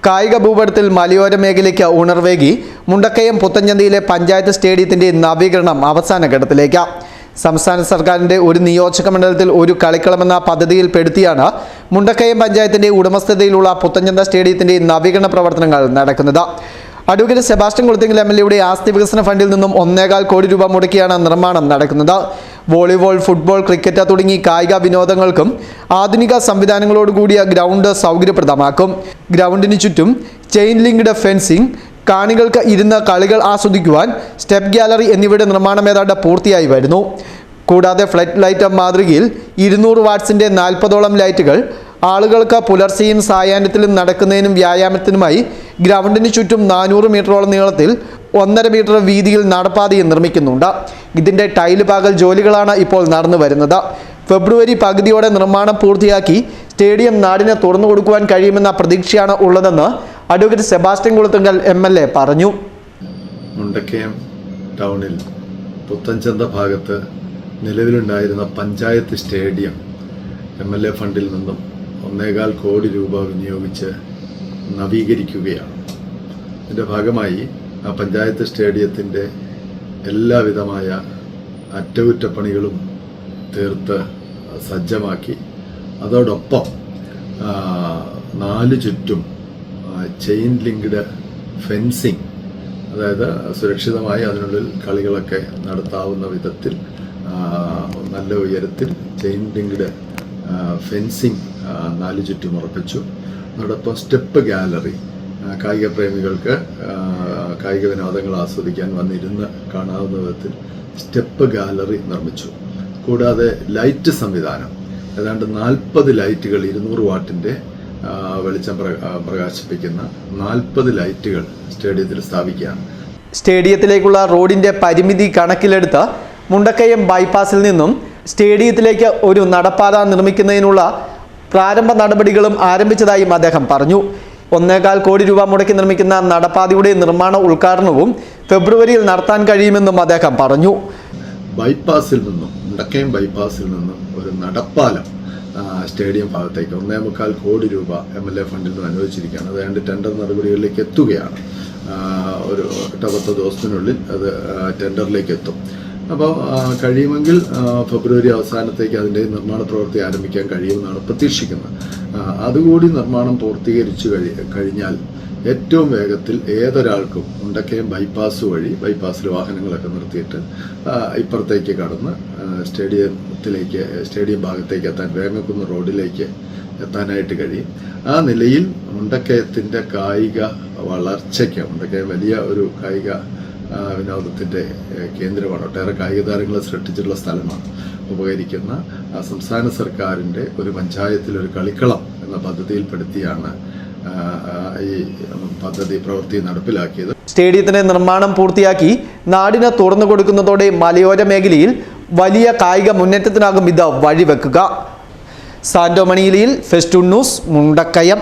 കായിക ഭൂപടത്തിൽ മലയോര മേഖലയ്ക്ക് ഉണർവേകി മുണ്ടക്കയം പുത്തഞ്ചന്തയിലെ പഞ്ചായത്ത് സ്റ്റേഡിയത്തിന്റെ നവീകരണം അവസാന ഘട്ടത്തിലേക്ക്. സംസ്ഥാന സർക്കാരിന്റെ ഒരു നിയോജക മണ്ഡലത്തിൽ ഒരു കളിക്കളമെന്ന പദ്ധതിയിൽപ്പെടുത്തിയാണ് മുണ്ടക്കയം പഞ്ചായത്തിന്റെ ഉടമസ്ഥതയിലുള്ള പുത്തഞ്ചന്ത സ്റ്റേഡിയത്തിന്റെ നവീകരണ പ്രവർത്തനങ്ങൾ നടക്കുന്നത്. അഡ്വക്കേറ്റ് സെബാസ്റ്റ്യൻ കുളത്തിങ്കൽ എംഎൽഎയുടെ ആസ്തി വികസന ഫണ്ടിൽ നിന്നും 1.25 കോടി രൂപ മുടക്കിയാണ് നിർമ്മാണം നടക്കുന്നത്. വോളിബോൾ, ഫുട്ബോൾ, ക്രിക്കറ്റ് തുടങ്ങി കായിക വിനോദങ്ങൾക്കും ആധുനിക സംവിധാനങ്ങളോടുകൂടിയ ഗ്രൗണ്ട് സൗകര്യപ്രദമാക്കും. ഗ്രൗണ്ടിന് ചുറ്റും ചെയിൻ ലിങ്ക്ഡ് ഫെൻസിംഗ്, കാണികൾക്ക് ഇരുന്ന് കളികൾ ആസ്വദിക്കുവാൻ സ്റ്റെപ്പ് ഗാലറി എന്നിവയുടെ നിർമ്മാണം ഏതാണ്ട് പൂർത്തിയായി വരുന്നു. കൂടാതെ ഫ്ലഡ് ലൈറ്റ് മാതൃകയിൽ 200 വാട്ട്സിന്റെ 40ഓളം ലൈറ്റുകൾ ആളുകൾക്ക് പുലർച്ചെയും സായാഹ്നത്തിലും നടക്കുന്നതിനും വ്യായാമത്തിനുമായി ഗ്രൗണ്ടിന് ചുറ്റും 400 മീറ്ററോളം നീളത്തിൽ 1.5 മീറ്റർ വീതിയിൽ നടപ്പാതയും നിർമ്മിക്കുന്നുണ്ട്. ഇതിന്റെ ടൈല് പാകൽ ജോലികളാണ് ഇപ്പോൾ നടന്നു വരുന്നത്. ഫെബ്രുവരി പകുതിയോടെ നിർമ്മാണം പൂർത്തിയാക്കി സ്റ്റേഡിയം നാടിന് തുറന്നു കൊടുക്കുവാൻ കഴിയുമെന്ന പ്രതീക്ഷയാണ് ഉള്ളതെന്ന് അഡ്വക്കേറ്റ് സെബാസ്റ്റ്യൻ കുളത്തിങ്കൽ എംഎൽഎ പറഞ്ഞു. മുണ്ടക്കയം ടൗണിൽ പുത്തഞ്ചന്ത ഭാഗത്ത് നിലവിലുണ്ടായിരുന്ന പഞ്ചായത്ത് സ്റ്റേഡിയം എംഎൽഎ ഫണ്ടിൽ നിന്നും 1.25 കോടി രൂപ വിനിയോഗിച്ച് നവീകരിക്കുകയാണ്. ഇതിൻ്റെ ഭാഗമായി ആ പഞ്ചായത്ത് സ്റ്റേഡിയത്തിൻ്റെ എല്ലാവിധമായ അറ്റകുറ്റപ്പണികളും തീർത്ത് സജ്ജമാക്കി, അതോടൊപ്പം 4 ചുറ്റും ചെയിൻ ലിങ്ക്ഡ് ഫെൻസിങ്, അതായത് സുരക്ഷിതമായി അതിനുള്ളിൽ കളികളൊക്കെ നടത്താവുന്ന വിധത്തിൽ നല്ല ഉയരത്തിൽ ചെയിൻ ലിങ്ക്ഡ് ഫെൻസിങ് 4 ചുറ്റും ഉറപ്പിച്ചു. അതോടൊപ്പം സ്റ്റെപ്പ് ഗാലറി, കായിക പ്രേമികൾക്ക് കായിക വിനോദങ്ങൾ ആസ്വദിക്കാൻ വന്നിരുന്ന് കാണാവുന്ന വിധത്തിൽ സ്റ്റെപ്പ് ഗാലറി നിർമ്മിച്ചു. കൂടാതെ ലൈറ്റ് സംവിധാനം, ഏതാണ്ട് 40 ലൈറ്റുകൾ 200 വാട്ടിൻ്റെ വെളിച്ചം പ്രകാശിപ്പിക്കുന്ന 40 ലൈറ്റുകൾ സ്റ്റേഡിയത്തിൽ സ്ഥാപിക്കുകയാണ്. സ്റ്റേഡിയത്തിലേക്കുള്ള റോഡിന്റെ പരിമിതി കണക്കിലെടുത്ത് മുണ്ടക്കയം ബൈപ്പാസിൽ നിന്നും സ്റ്റേഡിയത്തിലേക്ക് ഒരു നടപ്പാത നിർമ്മിക്കുന്നതിനുള്ള പ്രാരംഭ നടപടികളും ആരംഭിച്ചതായും അദ്ദേഹം പറഞ്ഞു. 1.25 കോടി രൂപ മുടക്കി നിർമ്മിക്കുന്ന നടപ്പാതയുടെ നിർമ്മാണ ഉദ്ഘാടനവും ഫെബ്രുവരിയിൽ നടത്താൻ കഴിയുമെന്നും അദ്ദേഹം പറഞ്ഞു. ബൈപ്പാസിൽ നിന്നും, മുണ്ടക്കയം ബൈപ്പാസിൽ നിന്നും ഒരു നടപ്പാലം സ്റ്റേഡിയം ഭാഗത്തേക്ക് 1.25 കോടി രൂപ എംഎൽഎ ഫണ്ടിൽ നിന്ന് അനുവദിച്ചിരിക്കുകയാണ്. അത് ടെൻഡർ നടപടികളിലേക്ക് എത്തുകയാണ്. ഒരു 8-10 ദിവസത്തിനുള്ളിൽ അത് ടെൻഡറിലേക്ക് എത്തും. അപ്പോൾ കഴിയുമെങ്കിൽ ഫെബ്രുവരി അവസാനത്തേക്ക് അതിൻ്റെ നിർമ്മാണ പ്രവൃത്തി ആരംഭിക്കാൻ കഴിയുമെന്നാണ് പ്രതീക്ഷിക്കുന്നത്. അതുകൂടി നിർമ്മാണം പൂർത്തീകരിച്ചു കഴിഞ്ഞാൽ ഏറ്റവും വേഗത്തിൽ ഏതൊരാൾക്കും മുണ്ടക്കയം ബൈപ്പാസ് വഴി, ബൈപ്പാസിൽ വാഹനങ്ങളൊക്കെ നിർത്തിയിട്ട് ഇപ്പുറത്തേക്ക് കടന്ന് സ്റ്റേഡിയം ഭാഗത്തേക്ക് എത്താൻ, വേങ്ങക്കുന്ന് റോഡിലേക്ക് എത്താനായിട്ട് കഴിയും. ആ നിലയിൽ മുണ്ടക്കയത്തിൻ്റെ കായിക വളർച്ചയ്ക്ക്, മുണ്ടക്കയം വലിയ ഒരു കായിക വിനോദത്തിൻ്റെ കേന്ദ്രമാണ്. ഒട്ടേറെ കായിക താരങ്ങളെ സൃഷ്ടിച്ചിട്ടുള്ള സ്ഥലമാണ്. ഉപകരിക്കുന്ന സംസ്ഥാന സർക്കാരിൻ്റെ ഒരു പഞ്ചായത്തിൽ ഒരു കളിക്കളം എന്ന പദ്ധതിയിൽപ്പെടുത്തിയാണ് ഈ പദ്ധതി പ്രവൃത്തി നടപ്പിലാക്കിയത്. സ്റ്റേഡിയത്തിന്റെ നിർമ്മാണം പൂർത്തിയാക്കി നാടിന് തുറന്നു കൊടുക്കുന്നതോടെ മലയോര മേഖലയിൽ വലിയ കായിക മുന്നേറ്റത്തിനാകും ഇത് വഴിവെക്കുക. സാന്റോ മണിയിലിൽ ഫെസ്റ്റൂൺ ന്യൂസ്, മുണ്ടക്കയം.